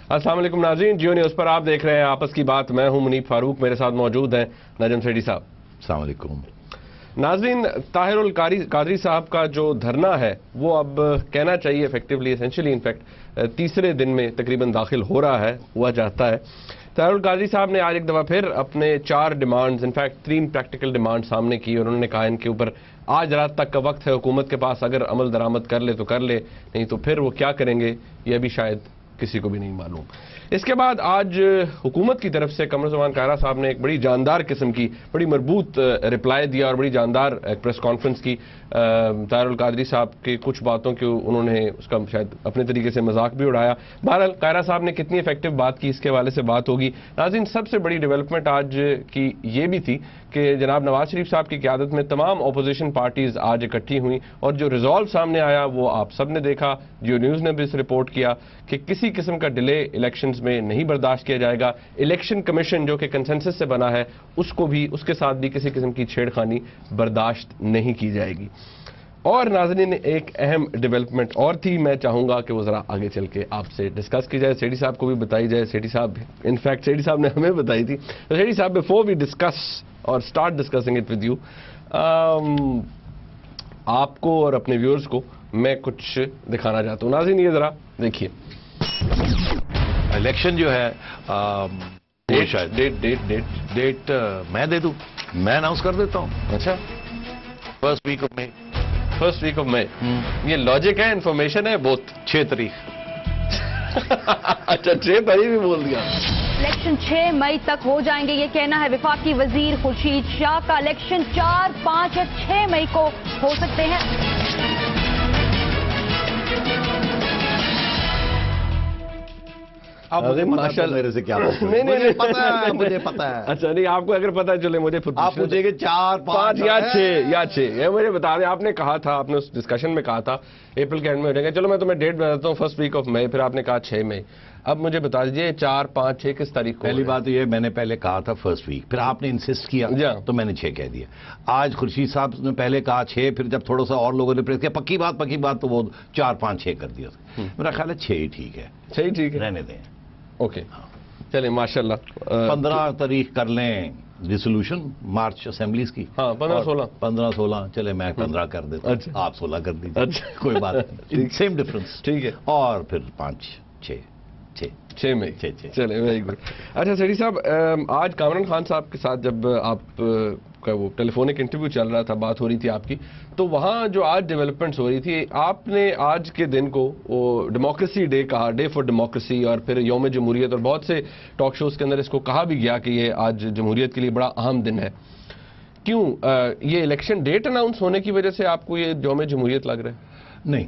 अस्सलाम वालेकुम नाज़रीन, जियो न्यूज़ पर आप देख रहे हैं आपस की बात। मैं हूं मुनीब फारूक, मेरे साथ मौजूद हैं नजम सेठी साहब। अस्सलाम वालेकुम नाज़रीन, ताहिरुल कादरी साहब का जो धरना है वो अब कहना चाहिए इफेक्टिवली एसेंशियली इनफैक्ट तीसरे दिन में तकरीबन दाखिल हो रहा है, हुआ चाहता है। ताहिरुल कादरी साहब ने आज एक दफ़ा फिर अपने 4 डिमांड्स, इनफैक्ट 3 प्रैक्टिकल डिमांड सामने की और उन्होंने कहा इनके ऊपर आज रात तक का वक्त है हुकूमत के पास, अगर अमल दरामद कर ले तो कर ले, नहीं तो फिर वो क्या करेंगे ये भी शायद किसी को भी नहीं मालूम। इसके बाद आज हुकूमत की तरफ से कमरुज़्ज़मान कायरा साहब ने एक बड़ी जानदार किस्म की, बड़ी मरबूत रिप्लाई दिया और बड़ी जानदार प्रेस कॉन्फ्रेंस की। ताहिरुल कादरी साहब के कुछ बातों के उन्होंने उसका शायद अपने तरीके से मजाक भी उड़ाया। बहरहाल कायरा साहब ने कितनी इफेक्टिव बात की इसके हवाले से बात होगी। नाज़रीन, सबसे बड़ी डेवलपमेंट आज की ये भी थी कि जनाब नवाज शरीफ साहब की क़यादत में तमाम अपोजिशन पार्टीज आज इकट्ठी हुई और जो रिजॉल्व सामने आया वो आप सब ने देखा, जियो न्यूज़ ने भी इस रिपोर्ट किया कि किसी किस्म का डिले इलेक्शंस में नहीं बर्दाश्त किया जाएगा। इलेक्शन कमीशन जो कि कंसेंसस से बना है उसको भी, उसके साथ भी किसी किस्म की छेड़खानी बर्दाश्त नहीं की जाएगी। और नाज़रीन, एक अहम डेवलपमेंट और थी, मैं चाहूंगा कि वो ज़रा आगे चल के आपसे डिस्कस की जाए, सेठी साहब को भी बताई जाए। सेठी साहब, इनफैक्ट सेठी साहब ने हमें बताई थी। तो सेठी साहब, बिफोर वी डिस्कस और start discussing it with you, आपको और अपने व्यूअर्स को मैं कुछ दिखाना चाहता हूँ। नाज़रीन, ये ज़रा देखिए, इलेक्शन जो है डेट मैं दे दूं, मैं अनाउंस कर देता हूं। अच्छा, फर्स्ट वीक ऑफ मई। ये लॉजिक है, इंफॉर्मेशन है, बोथ 6 तारीख। अच्छा, 6 तारीख भी बोल दिया। इलेक्शन 6 मई तक हो जाएंगे, ये कहना है वफाकी वजीर खुर्शीद शाह का। इलेक्शन 4, 5 या 6 मई को हो सकते हैं। अब माशाल्लाह मेरे से क्या नहीं, मुझे पता है, मुझे पता है। अच्छा, नहीं, आपको अगर पता है चले मुझे आप पूछेंगे 4, 5 या 6 ये मुझे बता दें। आपने कहा था, आपने उस डिस्कशन में कहा था अप्रैल के एंड में हो जाएगा। चलो मैं तुम्हें डेट बताता हूँ, फर्स्ट वीक ऑफ मई, फिर आपने कहा 6 मई। अब मुझे बता दीजिए 4, 5, 6 किस तारीख को? पहली बात ये, मैंने पहले कहा था फर्स्ट वीक, फिर आपने इंसिस्ट किया तो मैंने 6 कह दिया। आज खुर्शीद साहब ने पहले कहा 6, फिर जब थोड़ा सा और लोगों ने प्रेस किया पक्की बात तो वो 4, 5, 6 कर दिया। मेरा ख्याल है 6 ही ठीक है। 6 ही ठीक है, रहने दें। ओके, चलिए माशाल्लाह। 15 तारीख कर लें रिसोल्यूशन मार्च असेंबलीज की। हाँ, 15-16 चले, मैं 15 कर देता हूं। अच्छा, आप 16 कर दीजिए। अच्छा, कोई बात नहीं, सेम डिफरेंस। ठीक है। और फिर 5, 6 मई। 6 चले, वेरी गुड। अच्छा सेठी साहब, आज कामरान खान साहब के साथ जब आप का वो टेलीफोनिक इंटरव्यू चल रहा था, बात हो रही थी आपकी, तो वहाँ जो आज डेवलपमेंट्स हो रही थी, आपने आज के दिन को वो डेमोक्रेसी डे कहा, डे फॉर डेमोक्रेसी, और फिर यौम जमहूरियत, और बहुत से टॉक शोज के अंदर इसको कहा भी गया कि ये आज जमहूरियत के लिए बड़ा अहम दिन है। क्यों ये इलेक्शन डेट अनाउंस होने की वजह से आपको ये यौम जमहूरियत लग रहा है? नहीं,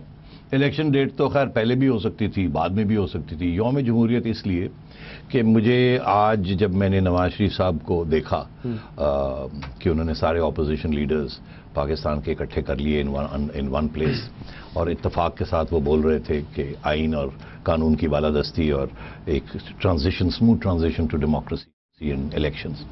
इलेक्शन डेट तो खैर पहले भी हो सकती थी, बाद में भी हो सकती थी। यौम जमहूरियत इसलिए कि मुझे आज जब मैंने नवाज शरीफ साहब को देखा कि उन्होंने सारे अपोजिशन लीडर्स पाकिस्तान के इकट्ठे कर लिए इन वन प्लेस, और इत्तेफाक के साथ वो बोल रहे थे कि आइन और कानून की बालादस्ती और एक smooth transition to democracy in elections,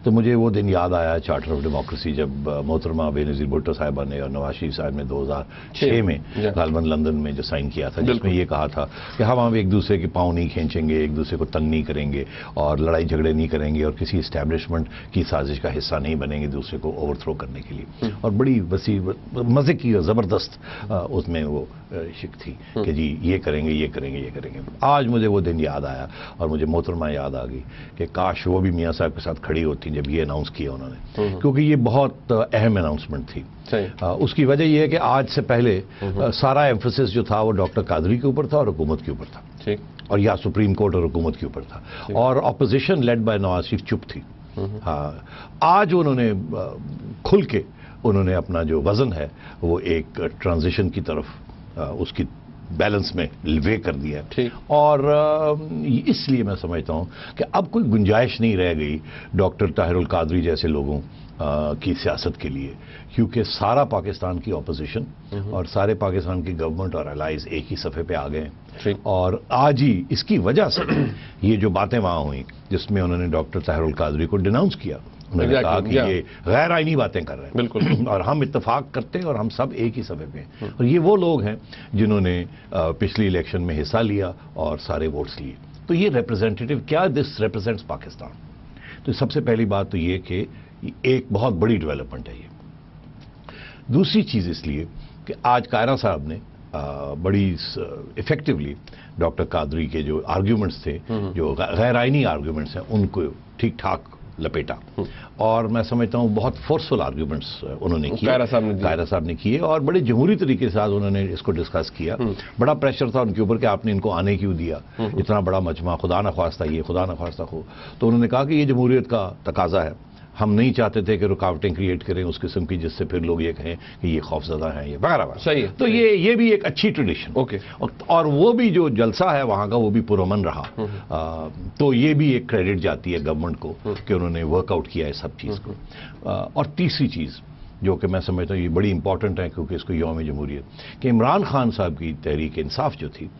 तो मुझे वो दिन याद आया, चार्टर ऑफ डेमोक्रेसी, जब मोहतरमा बेनज़ीर भुट्टो साहिबा ने और नवाज शरीफ साहब ने 2006 में गालबन लंदन में जो साइन किया था, जिसमें ये कहा था कि हम एक दूसरे के पाँव नहीं खींचेंगे, एक दूसरे को तंग नहीं करेंगे और लड़ाई झगड़े नहीं करेंगे और किसी इस्टेब्लिशमेंट की साजिश का हिस्सा नहीं बनेंगे दूसरे को ओवरथ्रो करने के लिए। और बड़ी वसी मज़े की और ज़बरदस्त उसमें वो शिक थी कि जी ये करेंगे, ये करेंगे, ये करेंगे। आज मुझे वो दिन याद आया और मुझे मोहतरमा याद आ गई कि काश वो भी मियाँ साहब के साथ खड़ी होती जब ये अनाउंस किया उन्होंने, क्योंकि ये बहुत अहम अनाउंसमेंट थी। उसकी वजह यह है कि आज से पहले सारा एम्फेसिस जो था वो डॉक्टर कादरी के ऊपर था और हुकूमत के ऊपर था, और या सुप्रीम कोर्ट और हुकूमत के ऊपर था, और opposition led by Nawaz Sharif चुप थी। हाँ, आज उन्होंने खुल के उन्होंने अपना जो वजन है वो एक ट्रांजिशन की तरफ उसकी बैलेंस में वे कर दिया, और इसलिए मैं समझता हूं कि अब कोई गुंजाइश नहीं रह गई डॉक्टर ताहिरुल कादरी जैसे लोगों की सियासत के लिए, क्योंकि सारा पाकिस्तान की अपोजिशन और सारे पाकिस्तान की गवर्नमेंट और अलाइज एक ही सफ़े पे आ गए। और आज ही इसकी वजह से ये जो बातें वहाँ हुई जिसमें उन्होंने डॉक्टर ताहिरुल कादरी को डिनाउंस किया, उन्होंने कहा कि ये गैर आईनी बातें कर रहे हैं, बिल्कुल, और हम इत्तेफाक करते हैं और हम सब एक ही सफ़े पे हैं। और ये वो लोग हैं जिन्होंने पिछली इलेक्शन में हिस्सा लिया और सारे वोट्स लिए। तो ये रिप्रेजेंटेटिव क्या, दिस रिप्रेजेंट्स पाकिस्तान। तो सबसे पहली बात तो ये कि एक बहुत बड़ी डेवलपमेंट है ये। दूसरी चीज़ इसलिए कि आज कायरा साहब ने बड़ी इफेक्टिवली डॉक्टर कादरी के जो आर्ग्यूमेंट्स थे, जो गैर आइनी आर्ग्यूमेंट्स हैं, उनको ठीक ठाक लपेटा, और मैं समझता हूँ बहुत फोर्सफुल आर्ग्यूमेंट्स उन्होंने किए, कायरा साहब ने किए, और बड़े जमहूरी तरीके से आज उन्होंने इसको डिस्कस किया। बड़ा प्रेशर था उनके ऊपर कि आपने इनको आने क्यों दिया, इतना बड़ा मजमा, खुदा न ख्वास्ता ये, खुदा न ख्वास्ता हो। तो उन्होंने कहा कि ये जमहूरियत का तकाजा है, हम नहीं चाहते थे कि रुकावटें क्रिएट करें उस किस्म की जिससे फिर लोग ये कहें कि ये खौफजदा हैं, ये वगैरह। सही है। तो ये भी एक अच्छी ट्रेडिशन। ओके। और वो भी जो जलसा है वहाँ का वो भी पुरअमन रहा। तो ये भी एक क्रेडिट जाती है गवर्नमेंट को कि उन्होंने वर्कआउट किया है सब चीज़ को। और तीसरी चीज़ जो कि मैं समझता हूँ ये बड़ी इंपॉर्टेंट है, क्योंकि इसको यौम जमहूरियत, कि इमरान खान साहब की तहरीक इंसाफ जो थी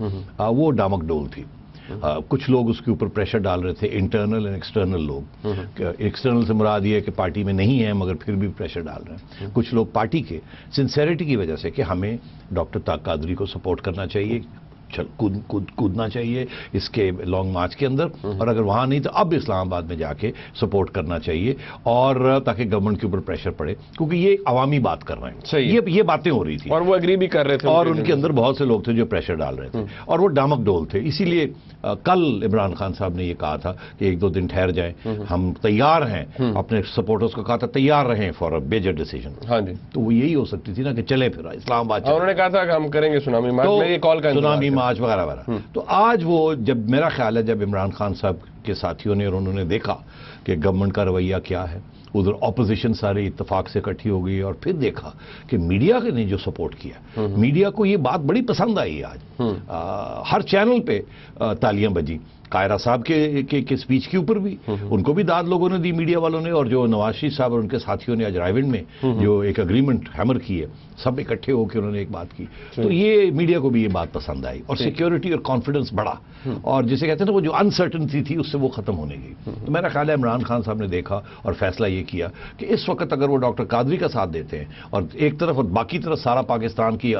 वो डामक डोल थी। कुछ लोग उसके ऊपर प्रेशर डाल रहे थे, इंटरनल एंड एक्सटर्नल लोग। एक्सटर्नल से मुराद ये है कि पार्टी में नहीं है मगर फिर भी प्रेशर डाल रहे हैं। कुछ लोग पार्टी के सिंसेरिटी की वजह से कि हमें डॉक्टर कादरी को सपोर्ट करना चाहिए, कूदना चाहिए इसके लॉन्ग मार्च के अंदर, और अगर वहां नहीं तो अब इस्लामाबाद में जाके सपोर्ट करना चाहिए, और ताकि गवर्नमेंट के ऊपर प्रेशर पड़े, क्योंकि ये अवामी बात कर रहे हैं। ये बातें हो रही थी और वो एग्री भी कर रहे थे, और उनके अंदर बहुत से लोग थे जो प्रेशर डाल रहे थे, और वो डामक डोल थे। इसीलिए कल इमरान खान साहब ने ये कहा था कि एक दो दिन ठहर जाएं, हम तैयार हैं, अपने सपोर्टर्स को कहा था तैयार रहें फॉर अ मेजर डिसीजन। हाँ जी। तो वो यही हो सकती थी ना कि चले फिर इस्लामाबाद, उन्होंने कहा था कि हम करेंगे सुनामी मार्च, तो ये कॉल का सुनामी मार्च वगैरह वगैरह। तो आज वो, जब मेरा ख्याल है जब इमरान खान साहब के साथियों ने और उन्होंने देखा कि गवर्नमेंट का रवैया क्या है, उधर ऑपोजिशन सारे इत्तेफाक से इकट्ठी हो गई, और फिर देखा कि मीडिया ने जो सपोर्ट किया, मीडिया को ये बात बड़ी पसंद आई आज। हर चैनल पे तालियां बजी कायरा साहब के स्पीच के ऊपर भी, उनको भी दाद लोगों ने दी मीडिया वालों ने, और जो नवाज शरीफ साहब और उनके साथियों ने आज रायविंड में जो एक एग्रीमेंट हैमर की है, सब इकट्ठे होकर उन्होंने एक बात की। तो ये मीडिया को भी ये बात पसंद आई, और सिक्योरिटी और कॉन्फिडेंस बढ़ा, और जिसे कहते हैं ना वो जो अनसर्टनिटी थी उससे वो खत्म होने गई। तो मेरा ख्याल है इमरान खान साहब ने देखा और फैसला ये किया कि इस वक्त अगर वो डॉक्टर कादरी का साथ देते हैं, और एक तरफ और बाकी तरफ सारा पाकिस्तान की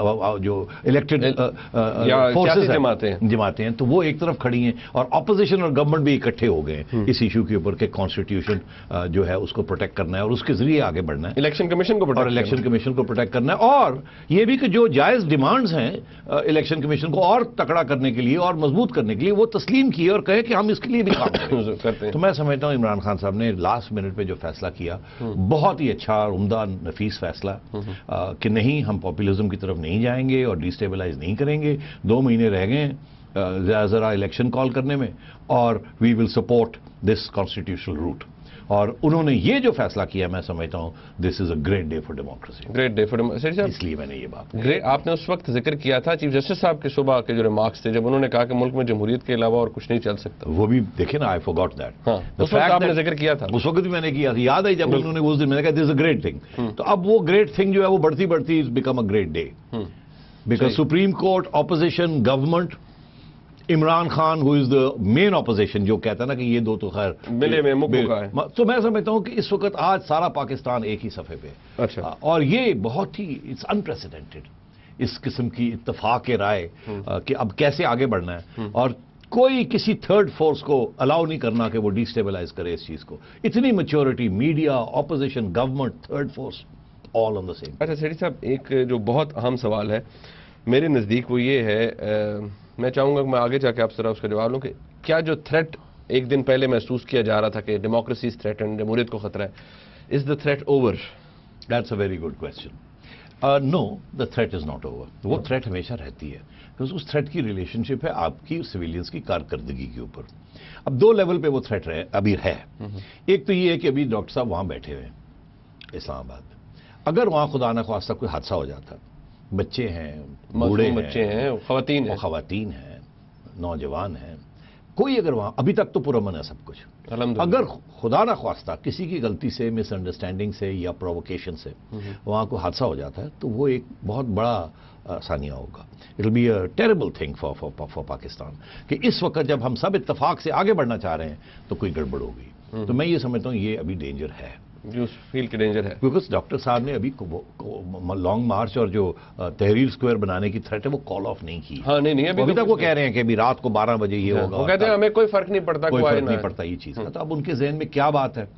जो इलेक्टेड फोर्सेस जमाते हैं, तो वो एक तरफ खड़ी हैं, और ऑपोजिशन और गवर्नमेंट भी इकट्ठे हो गए इस इशू के ऊपर कि कॉन्स्टिट्यूशन जो है उसको प्रोटेक्ट करना है, और उसके जरिए आगे बढ़ना है, इलेक्शन कमीशन को प्रोटेक्ट करना है, और ये भी कि जो जायज डिमांड्स हैं इलेक्शन कमीशन को और तकड़ा करने के लिए और मजबूत करने के लिए, वो तस्लीम किए और कहे कि हम इसके लिए भी काम करते हैं। तो मैं समझता हूँ इमरान खान साहब ने लास्ट मिनट पे जो फैसला किया, बहुत ही अच्छा, उम्दा, नफीस फैसला, कि नहीं, हम पॉपुलिज्म की तरफ नहीं जाएंगे और डिस्टेबलाइज नहीं करेंगे। 2 महीने रह गए जरा इलेक्शन कॉल करने में, और we will support this constitutional route. और उन्होंने ये जो फैसला किया, मैं समझता हूँ this is a great day for democracy, great day for democracy, इसलिए मैंने ये बात ग्रेट। आपने उस वक्त जिक्र किया था चीफ जस्टिस साहब के सुबह के जो रिमार्क्स थे, जब उन्होंने कहा कि मुल्क में जमहूरियत के अलावा और कुछ नहीं चल सकता, वो भी देखे ना, आई फॉरगॉट दैट। हाँ, उस वक्त आपने जिक्र किया था, उस वक्त भी मैंने किया था, याद है जब उन्होंने उस दिन मैंने कहा this is a great thing. तो अब वो ग्रेट थिंग जो है वो बढ़ती बढ़ती is become a great day, because supreme court, opposition, government, Imran Khan who is the main opposition, जो कहता है ना कि ये दो तो खैर मिले में मुक्का है। तो मैं समझता हूं कि इस वक्त आज सारा पाकिस्तान एक ही सफे पे। अच्छा। और ये बहुत ही इट्स अनप्रेसिडेंटेड, इस किस्म की इत्तेफाक राय कि अब कैसे आगे बढ़ना है, और कोई किसी थर्ड फोर्स को अलाउ नहीं करना कि वो डिस्टेबलाइज करे इस चीज को। इतनी maturity, media, opposition, government, third force, all on the same. अच्छा सेठी साहब, एक जो बहुत अहम सवाल है मेरे नज़दीक वो ये है, मैं चाहूंगा कि मैं आगे जाके आप जरा उसका जवाब लूं कि क्या जो थ्रेट एक दिन पहले महसूस किया जा रहा था कि डेमोक्रेसी इज थ्रेट एंड जमहूरियत को खतरा है, is the threat over? That's a very good question. No, the threat is not over. वो थ्रेट हमेशा रहती है, क्योंकि उस थ्रेट की रिलेशनशिप है आपकी सिविलियंस की कारकर्दगी के ऊपर। अब 2 लेवल पे वो थ्रेट अभी है। एक तो ये है कि अभी डॉक्टर साहब वहां बैठे हुए हैं इस्लामाबाद में, अगर वहां खुदा न ख्वास्ता कोई हादसा हो जाता, बच्चे हैं, बूढ़े बच्चे हैं, खवातीन हैं, नौजवान हैं, कोई अगर वहां, अभी तक तो पुरअमन है सब कुछ, अगर खुदा ना ख्वास्ता किसी की गलती से, मिसअंडरस्टैंडिंग से या प्रोवोकेशन से वहां को हादसा हो जाता है, तो वो एक बहुत बड़ा सानिया होगा। It will be a terrible thing for Pakistan, कि इस वक्त जब हम सब इत्तेफाक से आगे बढ़ना चाह रहे हैं तो कोई गड़बड़ हो गई। तो मैं ये समझता हूँ ये अभी डेंजर है। जो फील की डेंजर है। बिकॉज डॉक्टर साहब ने अभी लॉन्ग मार्च और जो तहरीर स्क्वायर बनाने की थ्रेट है वो कॉल ऑफ नहीं की। हाँ नहीं अभी तक वो कह रहे हैं कि अभी रात को 12 बजे ये होगा। वो कहते हैं हमें कोई फर्क नहीं पड़ता, कोई फर्क नहीं पड़ता ये चीज का। तो अब उनके जहन में क्या बात है?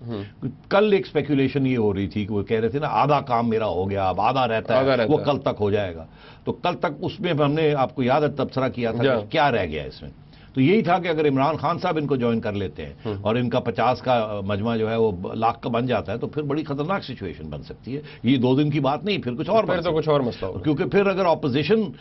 कल एक स्पेकुलेशन ये हो रही थी कि वो कह रहे थे ना आधा काम मेरा हो गया, अब आधा रहता है, वो कल तक हो जाएगा। तो कल तक उसमें हमने आपको याद है तबसरा किया था कि क्या रह गया इसमें। तो यही था कि अगर इमरान खान साहब इनको ज्वाइन कर लेते हैं और इनका 50 का मजमा जो है वो लाख का बन जाता है तो फिर बड़ी खतरनाक सिचुएशन बन सकती है। ये 2 दिन की बात नहीं, फिर कुछ और फिर तो कुछ और मसला होगा। क्योंकि फिर अगर ऑपोजिशन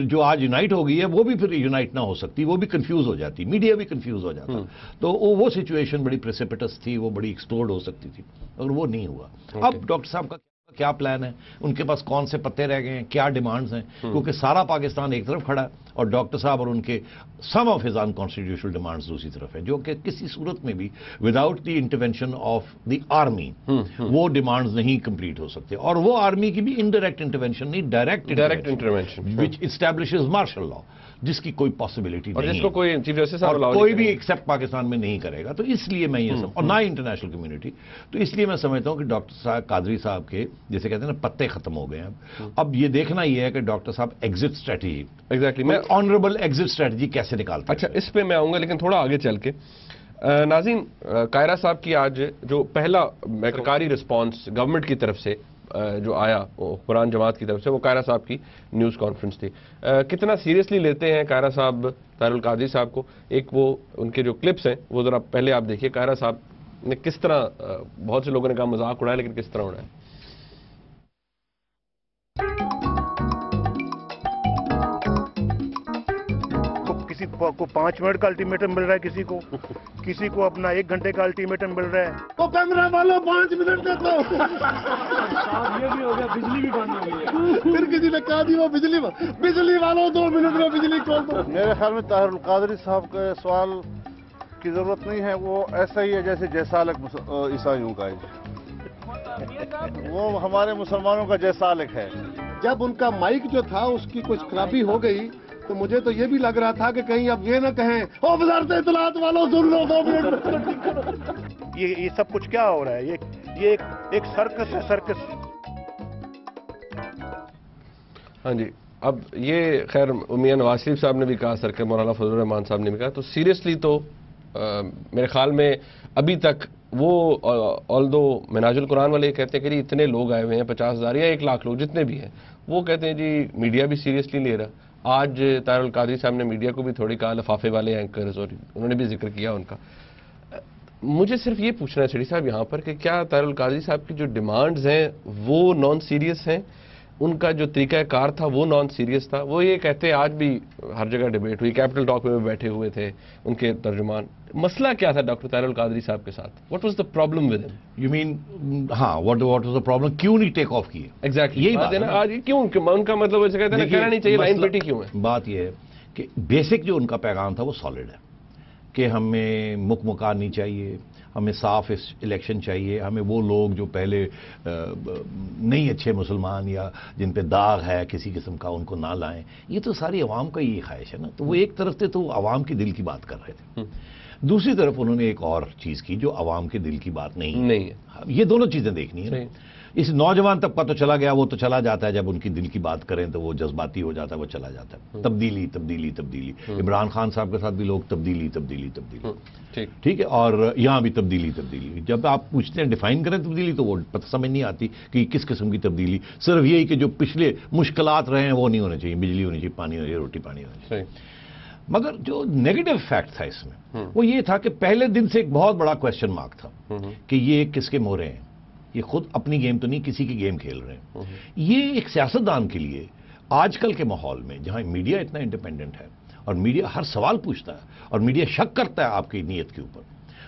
जो आज यूनाइट हो गई है वो भी फिर यूनाइट ना हो सकती, वो भी कंफ्यूज हो जाती, मीडिया भी कंफ्यूज हो जाता। तो वो सिचुएशन बड़ी प्रेसिपिटस थी, वो बड़ी एक्सप्लोड हो सकती थी, अगर वो नहीं हुआ। अब डॉक्टर साहब का क्या प्लान है, उनके पास कौन से पत्ते रह गए हैं, क्या डिमांड्स हैं? क्योंकि सारा पाकिस्तान एक तरफ खड़ा है और डॉक्टर साहब और उनके सम ऑफ हिज अनकॉन्स्टिट्यूशनल डिमांड्स दूसरी तरफ है, जो कि किसी सूरत में भी without the intervention of the army वो डिमांड्स नहीं कंप्लीट हो सकते। और वो आर्मी की भी इनडायरेक्ट इंटरवेंशन नहीं, डायरेक्ट इंटरवेंशन विच एस्टैब्लिशेस मार्शल लॉ, जिसकी कोई पॉसिबिलिटी नहीं जिसको कोई चीफ जस्टिस और कोई भी एक्सेप्ट पाकिस्तान में नहीं करेगा। तो इसलिए मैं ये और ना इंटरनेशनल कम्युनिटी, तो इसलिए मैं समझता हूं कि डॉक्टर साहब कादरी साहब के जैसे कहते हैं ना पत्ते खत्म हो गए हैं। अब ये देखना ये है कि डॉक्टर साहब एग्जिट स्ट्रेटेजी, एग्जैक्टली मैं ऑनरेबल एग्जिट स्ट्रेटेजी कैसे निकालते हैं। अच्छा इस पे मैं आऊंगा, लेकिन थोड़ा आगे चल के नाज़रीन, कायरा साहब की आज जो पहला सरकारी रिस्पांस गवर्नमेंट की तरफ से जो आया कुरान जमात की तरफ से, वो कायरा साहब की न्यूज़ कॉन्फ्रेंस थी। कितना सीरियसली लेते हैं कायरा साहब ताहिरुल कादरी साहब को, एक वो उनके जो क्लिप्स हैं वो ज़रा पहले आप देखिए। कायरा साहब ने किस तरह, बहुत से लोगों ने कहा मजाक उड़ाया, लेकिन किस तरह उड़ाया। किसी को 5 मिनट का अल्टीमेटम मिल रहा है, किसी को अपना 1 घंटे का अल्टीमेटम मिल रहा है। तो कैमरा वालों 5 मिनट दे दो। ये भी हो गया, बिजली भी बंद हो गई। फिर किसी ने कहा वो बिजली वालों 2 मिनट में बिजली खोल दो। मेरे ख्याल में ताहिरुल कादरी साहब के सवाल की जरूरत नहीं है, वो ऐसा ही है जैसे जैसालक ईसाइयों का है, वो हमारे मुसलमानों का जैसालक है। जब उनका माइक जो था उसकी कुछ खराबी हो गई तो मुझे तो ये भी लग रहा था कि कहीं अब ये ना कहें ओ वज़ारत इत्तलात वालों सुन लो 2 मिनट। ये सब कुछ क्या हो रहा है? ये एक सर्कस है, सर्कस। हाँ जी, अब ये खैर मियां नवाज शरीफ साहब ने भी कहा, सरकार मौलाना फजल रहमान साहब ने भी कहा। तो सीरियसली तो मेरे ख्याल में अभी तक वो ऑल्दो मिनाजुल कुरान वाले कहते हैं कि जी इतने लोग आए हुए हैं, 50,000 या 1 लाख लोग जितने भी हैं, वो कहते हैं जी मीडिया भी सीरियसली ले रहा। आज ताहिरुल कादरी साहब ने मीडिया को भी थोड़ी कहा, लिफाफे वाले एंकर्स और उन्होंने भी जिक्र किया उनका। मुझे सिर्फ ये पूछना है छड़ी साहब यहाँ पर कि क्या ताहिरुल कादरी साहब की जो डिमांड्स हैं वो नॉन सीरियस हैं, उनका जो तरीक़ाकार था वो नॉन सीरियस था? वो ये कहते हैं, आज भी हर जगह डिबेट हुई, कैपिटल टॉक में बैठे हुए थे उनके तर्जुमान। मसला क्या था डॉक्टर ताहिरुल कादरी साहब के साथ? What was the problem with him? You mean हाँ, व्हाट वाज द प्रॉब्लम, क्यों नहीं टेक ऑफ किए? एग्जैक्टली यही बात है ना। आज क्यों उनका मतलब वैसे कहते हैं कहना नहीं चाहिए, लाइन बेटी क्यों है? बात यह है कि बेसिक जो उनका पैगाम था वो सॉलिड है कि हमें मुकमुका नहीं चाहिए, हमें साफ इलेक्शन चाहिए, हमें वो लोग जो पहले नहीं अच्छे मुसलमान या जिन पे दाग है किसी किस्म का उनको ना लाएं। ये तो सारी अवाम का ये ख्वाहिश है ना। तो वो एक तरफ से तो अवाम के दिल की बात कर रहे थे, दूसरी तरफ उन्होंने एक और चीज़ की जो अवाम के दिल की बात नहीं है। ये दोनों चीज़ें देखनी है। इस नौजवान तबका तो चला गया, वो तो चला जाता है, जब उनकी दिल की बात करें तो वो जज्बाती हो जाता है, वो चला जाता है। तब्दीली तब्दीली तब्दीीली, इमरान खान साहब के साथ भी लोग तब्दीली तब्दीली तब्दीली, ठीक है, और यहाँ भी तब्दीली तब्दीली। जब आप पूछते हैं डिफाइन करें तब्दीली तो वो पता समझ नहीं आती कि किस किस्म की तब्दीली। सिर्फ यही कि जो पिछले मुश्किलात रहे हैं वो नहीं होने चाहिए, बिजली होनी चाहिए, पानी होना चाहिए, रोटी पानी होना चाहिए। मगर जो नेगेटिव फैक्ट था इसमें वो ये था कि पहले दिन से एक बहुत बड़ा क्वेश्चन मार्क था कि ये किसके मोहरे हैं, ये खुद अपनी गेम तो नहीं किसी की गेम खेल रहे हैं। ये एक सियासतदान के लिए आजकल के माहौल में जहां मीडिया इतना इंडिपेंडेंट है और मीडिया हर सवाल पूछता है और मीडिया शक करता है आपकी नीयत के ऊपर,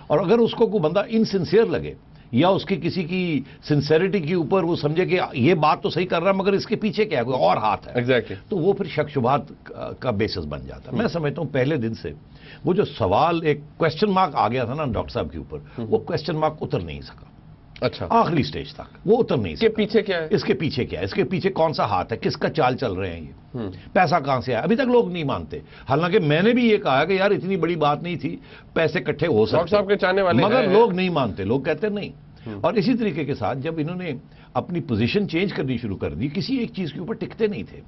और अगर उसको कोई बंदा इनसिंसियर लगे या उसकी किसी की सिंसेरिटी के ऊपर वो समझे कि ये बात तो सही कर रहा है मगर इसके पीछे क्या है, कोई और हाथ है, एग्जैक्टली, तो वो फिर शक शुबात का बेसिस बन जाता है। मैं समझता हूं पहले दिन से वो जो सवाल एक क्वेश्चन मार्क आ गया था ना डॉक्टर साहब के ऊपर, वो क्वेश्चन मार्क उतर नहीं सका। अच्छा, आखिरी स्टेज तक वो उतर नहीं सका। इसके पीछे क्या है, इसके पीछे क्या है, इसके पीछे कौन सा हाथ है, किसका चाल चल रहे हैं, ये पैसा कहां से आया, अभी तक लोग नहीं मानते। हालांकि मैंने भी ये कहा कि यार इतनी बड़ी बात नहीं थी, पैसे इकट्ठे हो सकते, डॉक्टर साहब के चाहने वाले मगर लोग नहीं मानते। लोग कहते नहीं اور اسی طریقے کے ساتھ جب انہوں نے اپنی پوزیشن چینج کرنی شروع کر دی، کسی ایک چیز کے اوپر ٹکتے نہیں تھے،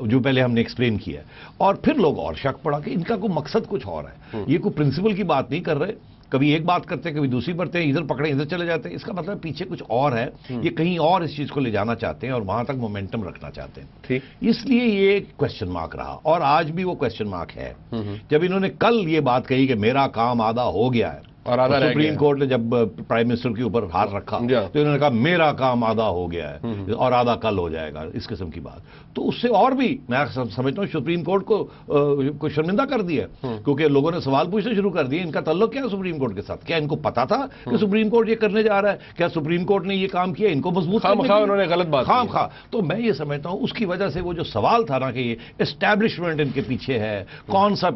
جو پہلے ہم نے ایکسپلین کیا، اور پھر لوگ اور شک پڑا کہ ان کا کوئی مقصد کچھ اور ہے، یہ کوئی پرنسپل کی بات نہیں کر رہے، کبھی ایک بات کرتے ہیں کبھی دوسری پڑھتے ہیں، ادھر پکڑے ادھر چلے جاتے ہیں، اس کا مطلب پیچھے کچھ اور ہے، یہ کہیں اور اس چیز کو لے جانا چاہتے ہیں اور وہاں تک مومنٹم رکھنا چاہتے ہیں، اس لیے یہ ایک کوسچن مارک رہا اور آج بھی وہ کوسچن مارک ہے۔ جب انہوں نے کل یہ بات کہی کہ میرا کام آدھا ہو گیا ہے، اور سپریم کورٹ نے جب پرائم منسٹر کے اوپر ہاتھ رکھا تو انہوں نے کہا میرا کام آدھا ہو گیا ہے اور آدھا کل ہو جائے گا، اس قسم کی بات، تو اس سے اور بھی میں سمجھتا ہوں سپریم کورٹ کو شرمندہ کر دیا، کیونکہ لوگوں نے سوال پوچھنا شروع کر دیے ان کا تعلق کیا ہے سپریم کورٹ کے ساتھ، کیا ان کو پتا تھا کہ سپریم کورٹ یہ کرنے جا رہا ہے، کیا سپریم کورٹ نے یہ کام کیا ان کو مضبوط انہوں نے غلط بات خام خواہ، تو میں یہ سمجھتا ہوں اس کی وجہ سے وہ جو سوال تھا نا کہ یہ اسٹیبلشمنٹ ان کے پیچھے ہے، کون سا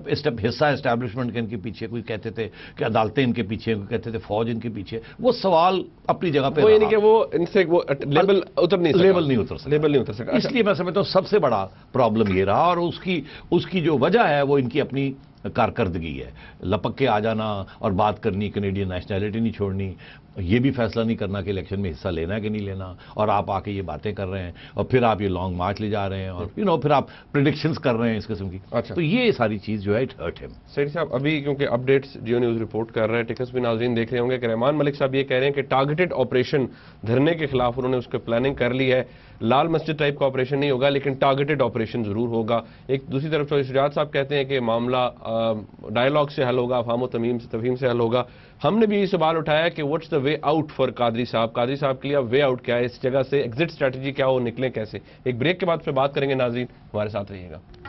حصہ اسٹیبلشمنٹ کے ان کے پیچھے، کوئی کہتے تھے کہ عدالتیں ان کے پیچھے، کوئی کہتے تھے فوج ان کے پیچھے، وہ سوال اپنی جگہ پہ یعنی کہ وہ ان سے وہ لیبل نہیں اتر سکا، اس لیے میں سمجھتا ہوں سب سے بڑا پرابلم یہ رہا، اور اس کی جو وجہ ہے وہ ان کی اپنی کارکردگی ہے، لپک کے آ جانا اور بات کرنی، کینیڈین نیشنلٹی نہیں چھوڑنی، یہ بھی فیصلہ نہیں کرنا کہ الیکشن میں حصہ لینا ہے کہ نہیں لینا، اور آپ آ کے یہ باتیں کر رہے ہیں اور پھر آپ یہ لانگ مارچ لے جا رہے ہیں اور پھر آپ پریڈکشنز کر رہے ہیں اس قسم کی، تو یہ ساری چیز جو ہے اٹ ہرٹ ہم۔ سیٹھی صاحب ابھی کیونکہ اپڈیٹس جیو نیوز رپورٹ کر رہے ہیں، ٹکٹس بھی ناظرین دیکھ رہے ہوں گے کہ رحمان ملک صاحب یہ کہہ رہے ہیں کہ ٹارگیٹڈ آپریشن دھرنے کے خلاف انہوں نے اس کی پلاننگ کر لی ہے، لال مسجد ٹائپ کا آپریشن نہیں ہوگا لیکن ٹارگیٹڈ آپریشن ضرور ہوگا۔ ایک دوسری طرف چودھری شجاعت صاحب کہتے ہیں کہ معاملہ ڈائلاگ سے حل ہوگا، افہام و تفہیم سے حل ہوگا۔ ہم نے بھی یہ سوال اٹھایا کہ what's the way out for Qadri صاحب کے لیے وے آؤٹ کیا ہے، اس جگہ سے ایگزٹ اسٹریٹجی کیا ہو، نکلیں کیسے؟ ایک بریک کے بعد پھر بات کریں گے ناظرین، ہمارے ساتھ رہیے گا۔